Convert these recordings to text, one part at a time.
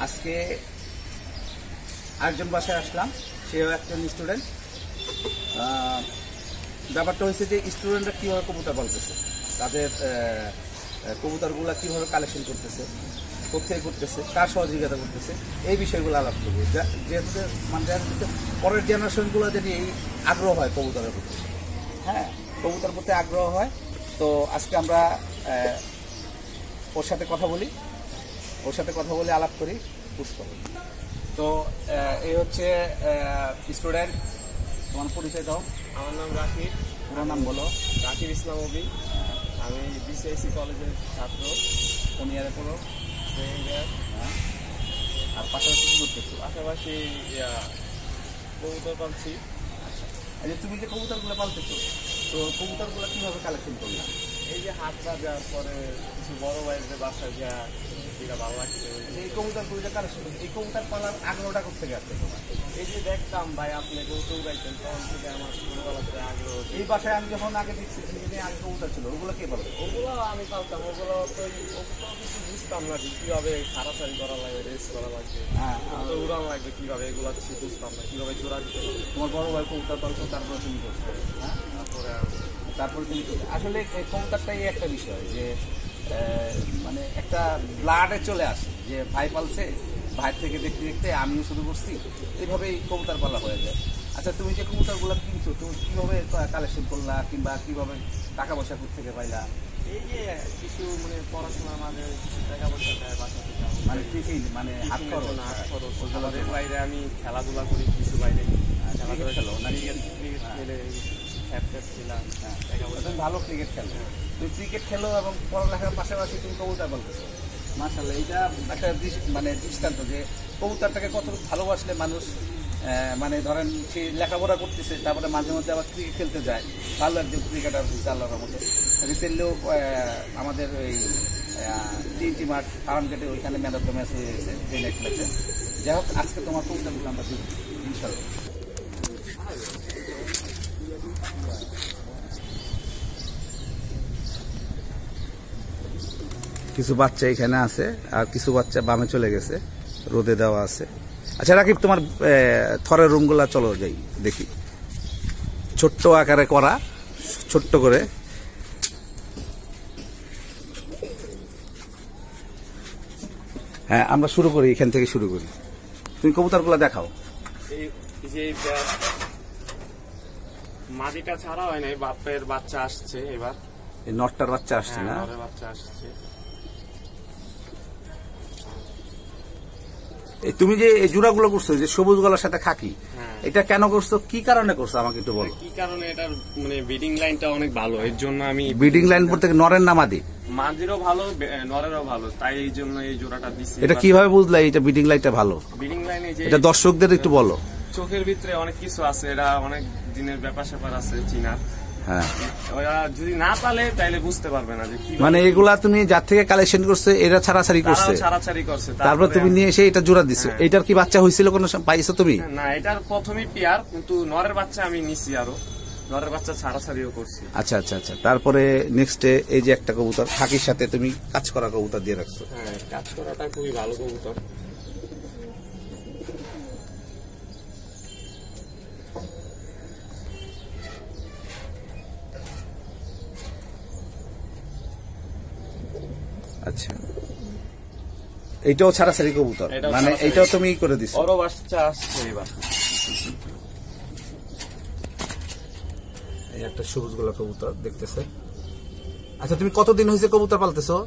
আজকে আরেকজন বাসায় আসলাম, সেও একজন স্টুডেন্ট। ব্যাপারটা হয়েছে যে স্টুডেন্টরা কীভাবে কবুতর পালতেছে, তাদের কবুতরগুলো কীভাবে কালেকশন করতেছে, কোথায় করতেছে, কার সহযোগিতা করতেছে, এই বিষয়গুলো আলাপ করবো। যেহেতু মানে পরের জেনারেশনগুলো যদি এই আগ্রহ হয় কবুতরের প্রতি, হ্যাঁ, কবুতর প্রতি আগ্রহ হয়, তো আজকে আমরা ওর সাথে কথা বলি, আলাপ করি, বুঝতে হবে। তো এই হচ্ছে স্টুডেন্ট, তোমার পরিচয় দাও। আমার নাম রাকিব। পুরো নাম বলো। রাকিব ইসলাম অবি। আমি বিসিআইসি কলেজের ছাত্র। কোন ইয়ারে পড়ো? Second year. হ্যাঁ, আর পাশাপাশি কি করতেছো? পাশাপাশি কবুতর পালছি। আচ্ছা, এই যে তুমি যে কবুতরগুলো পালতেছো, তো কবুতরগুলো কীভাবে কালেকশন করলাম? এই যে হাট বাজার পরে কিছু বড় ভাইদের বাসায় যা যেটা ভালো লাগছে, এই কবুতরগুলো যে কালেকশন, এই কবুতর পালার আগ্রহটা করতে গেছে তোমার? এই যে দেখতাম ভাই আপনি কবুতর গাইতেন, তখন থেকে আমার ছোটবেলাতে আগ্রহ। এই বাসায় আমি যখন আগে দেখছি আগে কবুতর ছিল, ওগুলো কে পালবে? ওগুলো আমি পালতাম, ওগুলো তো কিছু বুঝতাম না যে কীভাবে ছাড়াছাড়ি করা লাগবে, রেস করা লাগবে, হ্যাঁ, উড়ান লাগবে কীভাবে, এগুলো কিছু বুঝতাম না, কীভাবে জোড়া দিতে হবে। তোমার বড় ভাই কবুতর পালতো, তারপরে তুমি করছো, হ্যাঁ, তারপরে তুমি আসলে এই কবুতরটাই একটা বিষয় যে মানে একটা ব্লাডে চলে আসে যে ভাই পালছে, ভাইয়ের থেকে দেখতে দেখতে আমিও শুরু করছি, এইভাবেই কবুতর পালা হয়ে যায়। আচ্ছা, তুমি যে কবুতরগুলো কিনছো, তুমি কীভাবে কালেকশন করলা, কিংবা কীভাবে টাকা পয়সা কোথা থেকে পাইলা? এই যে কিছু মানে পড়াশোনার মাঝে কিছু টাকা পয়সা দেয় বাসা থেকে, মানে টিফিন, মানে হাত খরচ, ওগুলোর বাইরে আমি খেলাধুলা করি কিছু বাইরে। খেলাধুলা খেলো না? ক্রিকেট খেলে ছিলাম। তুমি ভালো ক্রিকেট খেলো, তুমি ক্রিকেট খেলো এবং পড়ালেখার পাশাপাশি তুমি কবুতর পালতেছো। মাশাআল্লাহ, এটা একটা মানে দৃষ্টান্ত যে কবুতরটাকে কত ভালোবাসলে মানুষ, মানে ধরেন সে লেখাপড়া করতেছে, তারপরে মাঝে মধ্যে আবার ক্রিকেট খেলতে যায়, ভালো একজন ক্রিকেটার হয়েছে আল্লাহর মতো। রিসেন্টলিও আমাদের ওই টি মাঠ ফার্ম গেটে ওইখানে ম্যান অফ দ্য ম্যাচ হয়ে গেছে, ডে নাইট ম্যাচে। যাই হোক, আজকে তোমার কবুতরগুলো আমরা দেখি ইনশাল্লাহ। কিছু বাচ্চা এখানে আছে, আর কিছু বাচ্চা বামে চলে গেছে, রোদে দেওয়া আছে। আচ্ছা রাকিব, তোমার থরের রুমগুলা চলো যাই দেখি, ছোট্ট আকারে করা, ছোট্ট করে। হ্যাঁ, আমরা শুরু করি, এখান থেকে শুরু করি। তুমি কবুতরগুলা দেখাও। মাদিটা ছাড়া হয় না, বাপের বাচ্চা আসছে এবার, এই নটটার বাচ্চা আসছে না? বাচ্চা আসছে। তুমি যে এই জোড়াগুলো করছো, যে সবুজ গলার সাথে খাকি, এটা কেন করছো, কি কারণে করছো আমাকে একটু বলো। কি কারণে? এটার মানে ব্রিডিং লাইনটা অনেক ভালো, এর জন্য আমি ব্রিডিং লাইন বলতে নরের না মাদি? মাদিরও ভালো, নরেরও ভালো, তাই এই জন্য এই জোড়াটা দিছি। এটা কিভাবে বুঝলা এটা ব্রিডিং লাইনটা ভালো? ব্রিডিং লাইনে যে এটা দর্শকদের একটু বলো। চোখের ভিতরে অনেক কিছু আছে, এটা অনেক দিনের ব্যাপার স্যাপার আছে চিনার। হ্যাঁ, ওরা যদি না পালে তাইলে বুঝতে পারবে না যে কি, মানে এগুলা তুমি যার থেকে কালেকশন করছো এরা ছাড়াছাড়ি করছে, তারপর তুমি নিয়ে এসে এটা জোড়া দিছো। এটার কি বাচ্চা হয়েছিল, কোনো পাইছো তুমি? না, এটার প্রথমেই পেয়ার, কিন্তু নরের বাচ্চা আমি নিছি, আরো নরের বাচ্চা ছাড়াছাড়িও করছি। আচ্ছা আচ্ছা আচ্ছা, তারপরে নেক্সটে এই যে একটা কবুতর খাকির সাথে তুমি কাজ করা কবুতর দিয়ে রাখছো। হ্যাঁ, কাজ করাটা খুবই ভালো কবুতর। আচ্ছা, এইটাও ছাড়াছাড়ি কবুতর, মানে এইটাও তুমি করে দিছো? ওরও বাচ্চা আসছে এবার। এই একটা সবুজ গোলা কবুতর দেখতেছে। আচ্ছা, তুমি কতদিন হয়েছে কবুতর পালতেছো?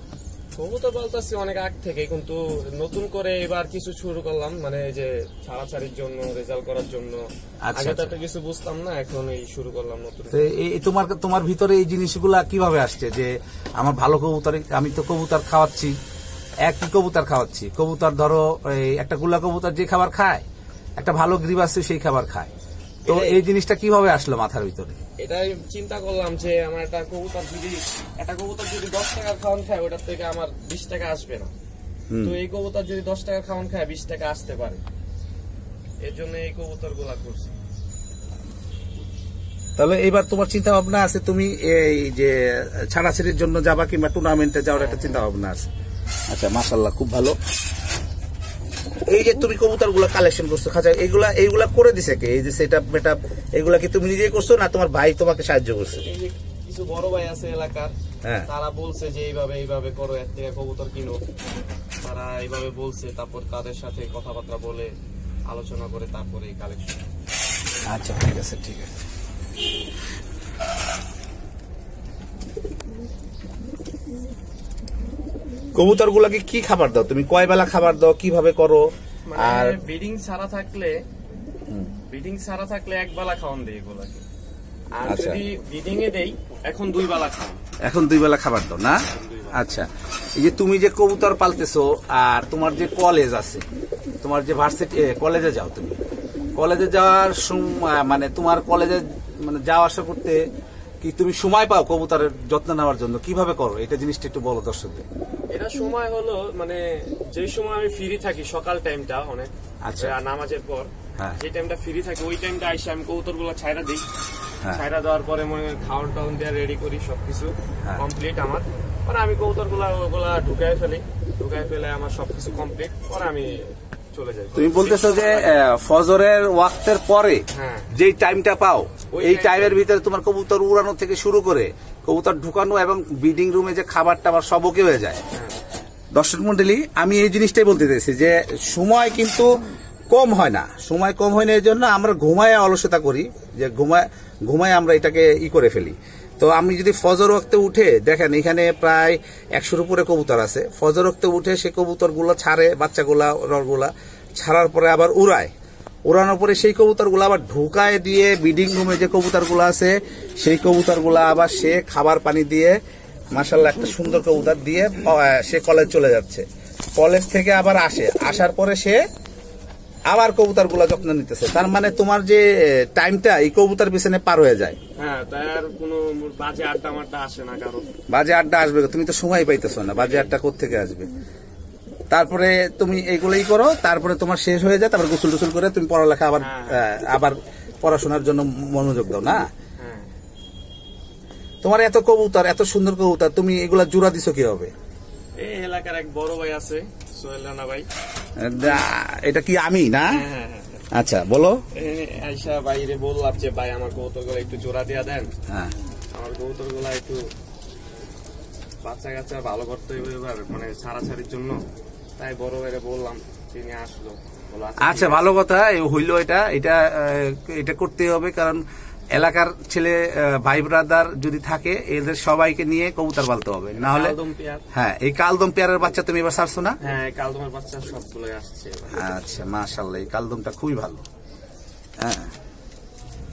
কবুতর পালতেছি অনেক আগ থেকে, কিন্তু নতুন করে এবার কিছু শুরু করলাম, মানে যে ছাড়াছাড়ির জন্য, রেজাল্ট করার জন্য। আগে তো কিছু বুঝতাম না, এখন এই শুরু করলাম নতুন। তোমার ভিতরে এই জিনিসগুলা কিভাবে আসছে যে আমার ভালো কবুতর, আমি তো কবুতর খাওয়াচ্ছি, একই কবুতর খাওয়াচ্ছি, কবুতর ধরো একটা গুলা কবুতর যে খাবার খায়, একটা ভালো গ্রিব আছে সেই খাবার খায়, তো এই জিনিসটা কিভাবে আসলো মাথার ভিতরে? এটাই চিন্তা করলাম যে আমার একটা কবুতর যদি 10 টাকার খাওয়ান খায়, ওটার থেকে আমার 20 টাকা আসবে না, তো এই কবুতর যদি 10 টাকার খাওয়ান খায় 20 টাকা আসতে পারে, এর জন্য এই কবুতর গুলা করছি। তাহলে এবার তোমার চিন্তা ভাবনা আছে, তুমি এই যে ছাড়াছাড়ির জন্য যাবা কিংবা টুর্নামেন্টে যাওয়ার একটা চিন্তা ভাবনা আছে? আচ্ছা, মাশাআল্লাহ, খুব ভালো। এই যে তুমি কবুতর গুলা কালেকশন করছো খাঁচা, এইগুলা করে দিছে কে? এই যে সেটআপ মেটআপ এগুলা কি তুমি নিজেই করছো না তোমার ভাই তোমাকে সাহায্য করছে? এই যে কিছু বড় ভাই আছে এলাকার, হ্যাঁ। তারা বলছে যে এইভাবে করো, এর থেকে কবুতর কিনো। তারা এইভাবে বলছে, তারপর তাদের সাথে কথাবার্তা বলে আলোচনা করে তারপরে এই কালেকশন। আচ্ছা ঠিক আছে, ঠিক আছে। কবুতর গুলাকে কি খাবার দাও তুমি? কয় বেলা খাবার দাও, কিভাবে করো? আর মানে ব্রিডিং ছাড়া থাকলে এক বেলা খাওয়ান দেই এগুলাকে। আর আচ্ছা। যদি ব্রিডিং এ দেই এখন 2 বেলা খাওয়ান। এখন 2 বেলা খাবার দাও না? আচ্ছা, এই যে তুমি যে কবুতর পালতেছো আর তোমার যে কলেজ আছে, তোমার যে ভার্সিটি কলেজে যাও, তুমি কলেজে যাওয়ার মানে তোমার কলেজে মানে যাওয়া আসা করতে কি তুমি সময় পাও কবুতরের যত্ন নেওয়ার জন্য? কিভাবে করো এটা জিনিসটা একটু বলো দর্শকদের। এটা সময় হলো মানে যে সময় আমি ফ্রি থাকি সকাল টাইমটা অনেক, আচ্ছা। নামাজের পর হ্যাঁ। যে টাইমটা ফ্রি থাকি ওই টাইমটা আইসা আমি কবুতরগুলো ছাইরা দিই। হ্যাঁ। ছাইরা দেওয়ার পরে খাওয়ান টাউন দিয়ে রেডি করি, সবকিছু হ্যাঁ। কমপ্লিট আমার। পরে আমি কবুতরগুলা ঢুকাই ফেলে আমার সবকিছু কমপ্লিট পরে আমি চলে যাই। তুমি বলতেছো যে ফজরের ওয়াক্তের পরে হ্যাঁ। যেই টাইমটা পাও ওই এই টাইমটা- টাইমের ভিতরে তোমার কবুতর উড়ানো থেকে শুরু করে কবুতর ঢুকানো এবং ব্রিডিং রুমে যে খাবারটা আবার সব ওকে হয়ে যায়। হ্যাঁ। দর্শক মন্ডলী, আমি এই জিনিসটাই বলতে চাইছি যে সময় কিন্তু কম হয় না, সময় কম হয় না এই জন্য আমরা ঘুমায় অলসতা করি, যে ঘুমায় আমরা এটাকে করে ফেলি। তো আমি যদি ফজর ওয়াক্তে উঠে দেখেন এখানে প্রায় 100-র উপরে কবুতর আছে, ফজর ওয়াক্তে উঠে সে কবুতরগুলো ছাড়ে, বাচ্চাগুলা নরগুলা ছাড়ার পরে আবার উড়ানোর পরে সেই কবুতরগুলো আবার ঢুকায় দিয়ে ব্রিডিং রুমে যে কবুতরগুলো আছে সেই কবুতরগুলো আবার সে খাবার পানি দিয়ে মাশাআল্লাহ একটা সুন্দর কবুতর দিয়ে সে কলেজ চলে যাচ্ছে। কলেজ থেকে আবার আসার পরে সে আবার কবুতরগুলো যত্ন নিতেছে। তার মানে তোমার যে টাইমটা এই কবুতর পিছনে পার হয়ে যায়। হ্যাঁ, তাই আর কোনো বাজে আড্ডা মাড্ডা আসে না কারো। বাজে আড্ডা আসবে, তুমি তো সময় পাইতেছো না, বাজে আড্ডা কোত্থেকে আসবে? তারপরে তুমি এইগুলোই করো, তারপরে তোমার শেষ হয়ে যায়, তারপর গোসল টোসল করে তুমি পড়ালেখা আবার পড়াশোনার জন্য মনোযোগ দাও না? হ্যাঁ। তোমার এত কবুতর, এত সুন্দর কবুতর, তুমি এগুলা জোড়া দিছো কি হবে? এই এলাকার এক বড় ভাই আছে, সোহেল রানা ভাই। এটা কি আমি না? হ্যাঁ। আচ্ছা বলো। আইসা বাইরে বললাম যে ভাই আমার কবুতরগুলো একটু জোড়া দিয়া দেন, হ্যাঁ। আমার কবুতরগুলো একটু বাচ্চা কাচ্চা ভালো করতে হবে এবার, মানে ছাড়াছাড়ির জন্য। তাই বড় ভাইরে বললাম, তিনি আসলো। আচ্ছা ভালো কথা হইলো, এটা করতে হবে, কারণ এলাকার ছেলে ভাই ব্রাদার যদি থাকে এদের সবাইকে নিয়ে কবুতর পালতে হবে, না হলে। হ্যাঁ, এই কালদম পেয়ারের বাচ্চা তুমি এবার ছাড়ছো না? হ্যাঁ, কালদমের বাচ্চা সবগুলো আসছে। আচ্ছা মাশাআল্লাহ, এই কালদমটা খুবই ভালো। হ্যাঁ,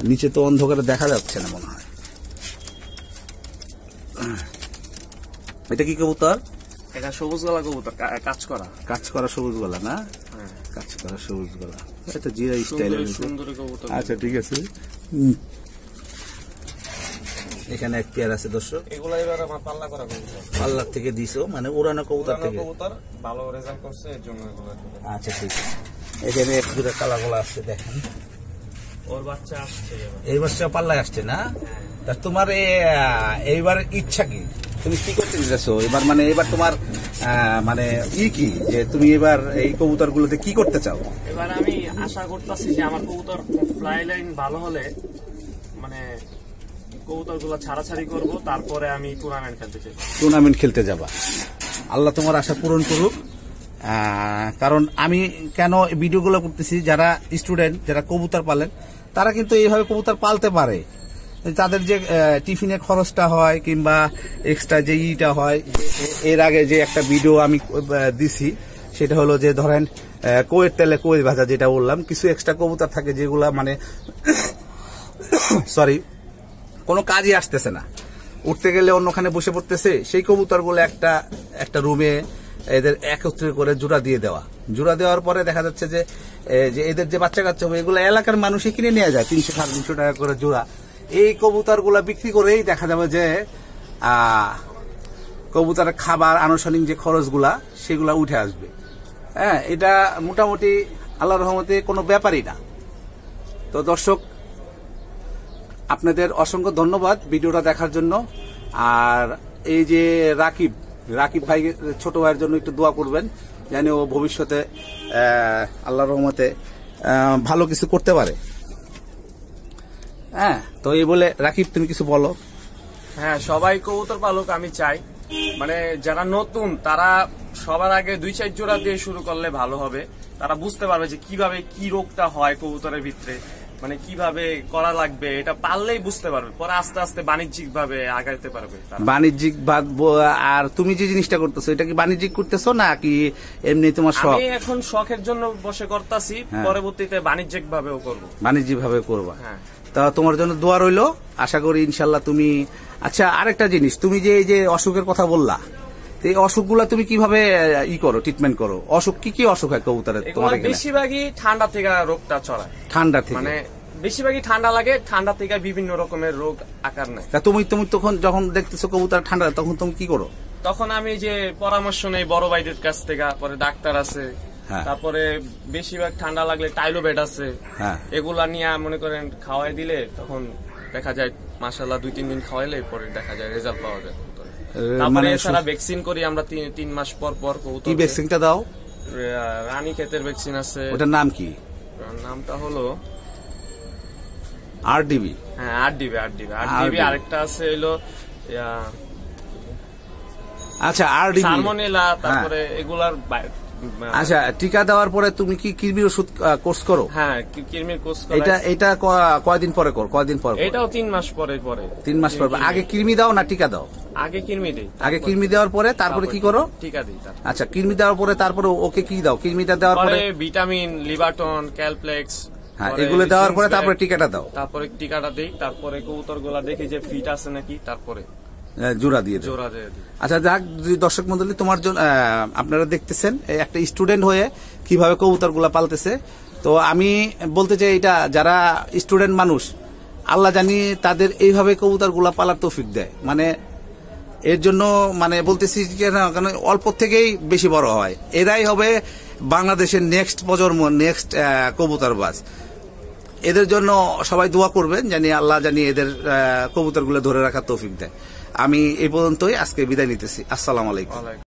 নিচে তো অন্ধকারে দেখা যাচ্ছে না মনে হয়। এটা কি কবুতর? এটা সবুজ গলা কবুতর, কাজ করা সবুজ গলা না? হ্যাঁ, কাজ করা সবুজ গলা, এটা জিরা স্টাইলের। সুন্দর কবুতর। আচ্ছা ঠিক আছে। এখানে এক পেয়ার আছে দর্শক, এগুলা এবার আমার পাল্লা করা কবুতর, পাল্লার থেকে দিছো, মানে উড়ানো কবুতর থেকে। কবুতর ভালো রেজাল্ট করছে এর জন্য এগুলো। আচ্ছা ঠিক আছে। এখানে এক দুটো কালা গোলা আসছে, দেখেন ওর বাচ্চা আসছে এবার। এই বাচ্চা পাল্লায় আসছে না? তা তোমার এইবার ইচ্ছা কি, তুমি কি করতে চাইছো এবার? মানে এবার তোমার মানে কি যে তুমি এবার এই কবুতর গুলোতে কি করতে চাও? এবার আমি আশা করতেছি যে আমার কবুতর ফ্লাই লাইন ভালো হলে, মানে কবুতর গুলো ছাড়াছাড়ি করব, তারপরে আমি টুর্নামেন্ট খেলতে চাই। টুর্নামেন্ট খেলতে যাবা? আল্লাহ তোমার আশা পূরণ করুক। কারণ আমি কেন ভিডিওগুলো করতেছি, যারা স্টুডেন্ট, যারা কবুতর পালেন, তারা কিন্তু এইভাবে কবুতর পালতে পারে। তাদের যে টিফিনের খরচটা হয় কিংবা এক্সট্রা যে ইটা হয়, এর আগে যে একটা ভিডিও আমি দিছি সেটা হলো যে ধরেন কোয়ের তেলে কোয়েল ভাজা, যেটা বললাম, কিছু এক্সট্রা কবুতর থাকে যেগুলা মানে সরি কোনো কাজই আসতেছে না, উঠতে গেলে অন্যখানে বসে পড়তেছে, সেই কবুতরগুলো একটা রুমে এদের একত্রে করে জোড়া দিয়ে দেওয়া। জোড়া দেওয়ার পরে দেখা যাচ্ছে যে এদের যে বাচ্চা কাচ্চা হবে এগুলো এলাকার মানুষই কিনে নিয়ে যায় 300-350 টাকা করে জোড়া। এই কবুতরগুলা বিক্রি করেই দেখা যাবে যে কবুতরের খাবার আনুষ্ঠানিক যে খরচগুলা সেগুলা উঠে আসবে। হ্যাঁ, এটা মোটামুটি আল্লাহর রহমতে কোনো ব্যাপারই না। তো দর্শক, আপনাদের অসংখ্য ধন্যবাদ ভিডিওটা দেখার জন্য। আর এই যে রাকিব ভাই, ছোট ভাইয়ের জন্য একটু দোয়া করবেন, জানি ও ভবিষ্যতে আল্লাহর রহমতে ভালো কিছু করতে পারে। হ্যাঁ, তো এই বলে রাকিব তুমি কিছু বলো। হ্যাঁ, সবাই কবুতর পালক আমি চাই, মানে যারা নতুন তারা সবার আগে 2-4 জোড়া দিয়ে শুরু করলে ভালো হবে। তারা বুঝতে পারবে যে কিভাবে কি রোগটা হয় কবুতরের ভিতরে, মানে কিভাবে করা লাগবে, এটা পারলেই বুঝতে পারবে। পরে আস্তে আস্তে বাণিজ্যিক ভাবে আগাইতে পারবে তারা। বাণিজ্যিক আর তুমি যে জিনিসটা করতেছো এটা কি বাণিজ্যিক করতেছো না কি এমনি তোমার শখ? আমি এখন শখের জন্য বসে করতেছি, পরবর্তীতে বাণিজ্যিক ভাবেও করবো। বাণিজ্যিক ভাবে করবা? হ্যাঁ। তা তোমার জন্য দোয়া রইলো, আশা করি ইনশাল্লাহ তুমি। আচ্ছা, আরেকটা জিনিস, তুমি যে এই যে অসুখের কথা বললা, এই অসুখগুলা তুমি কিভাবে করো, ট্রিটমেন্ট করো? অসুখ কি কি অসুখ হয় কবুতরের তোমার এখানে? বেশিরভাগই ঠান্ডা থেকে রোগটা ছড়ায়। ঠান্ডা থেকে? মানে বেশিরভাগই ঠান্ডা লাগে, ঠান্ডা থেকে বিভিন্ন রকমের রোগ আকার নেয়। তা তুমি তখন যখন দেখতেছো কবুতর ঠান্ডা, তখন তুমি কি করো? তখন আমি যে পরামর্শ নেই বড় ভাইদের কাছ থেকে, পরে ডাক্তার আছে, তারপরে বেশিরভাগ ঠান্ডা লাগলে টাইলোবেট আছে, এগুলা নিয়ে মনে করেন খাওয়াই দিলে তখন দেখা যায় মাশাআল্লাহ 2-3 দিন খাওয়াইলে পরে দেখা যায় রেজাল্ট পাওয়া যায়। তারপরে এছাড়া ভ্যাকসিন করি আমরা 3 মাস পর পর। কি ভ্যাকসিনটা দাও? রানী ক্ষেতের ভ্যাকসিন আছে। ওটার নাম কি? নামটা হলো আরডিবি। হ্যাঁ, আরডিবি। আরেকটা আছে হলো আচ্ছা আরডিবি, সালমোনেলা, তারপরে এগুলার। আচ্ছা, টিকা দেওয়ার পরে তুমি কি কৃমির ওষুধ কোর্স করো? হ্যাঁ, কৃমির কোর্স করো। এটা কয়দিন পরে করো? কয়দিন পরে? এটাও 3 মাস পরে। 3 মাস পরে। আগে কৃমি দাও না টিকা দাও? আগে কৃমি দেই। আগে কৃমি দেওয়ার পরে তারপরে কি করো? টিকা দিই। আচ্ছা, কৃমি দেওয়ার পরে তারপরে ওকে কি দাও? কৃমিটা দেওয়ার পরে ভিটামিন, লিভারটন, ক্যালপ্লেক্স, হ্যাঁ, এগুলো দেওয়ার পরে তারপরে টিকাটা দাও। তারপরে টিকাটা দেই, তারপরে কবুতর গুলা দেখি যে ফিট আছে নাকি, তারপরে জোড়া দিয়ে। আচ্ছা, যাক দর্শক মন্ডলী, তোমার জন্য আপনারা দেখতেছেন একটা স্টুডেন্ট হয়ে কিভাবে কবুতর গুলা পালতেছে। তো আমি বলতে চাই, এটা যারা স্টুডেন্ট মানুষ, আল্লাহ জানি তাদের এইভাবে কবুতর গুলা পালার তৌফিক দেয়। মানে এর জন্য মানে বলতেছি কারণ অল্প থেকেই বেশি বড় হয়। এরাই হবে বাংলাদেশের নেক্সট প্রজন্ম, নেক্সট কবুতরবাজ। এদের জন্য সবাই দোয়া করবেন, জানি আল্লাহ জানি এদের কবুতরগুলো ধরে রাখার তৌফিক দেয়। আমি এই পর্যন্তই আজকে বিদায় নিতেছি। আসসালামু আলাইকুম।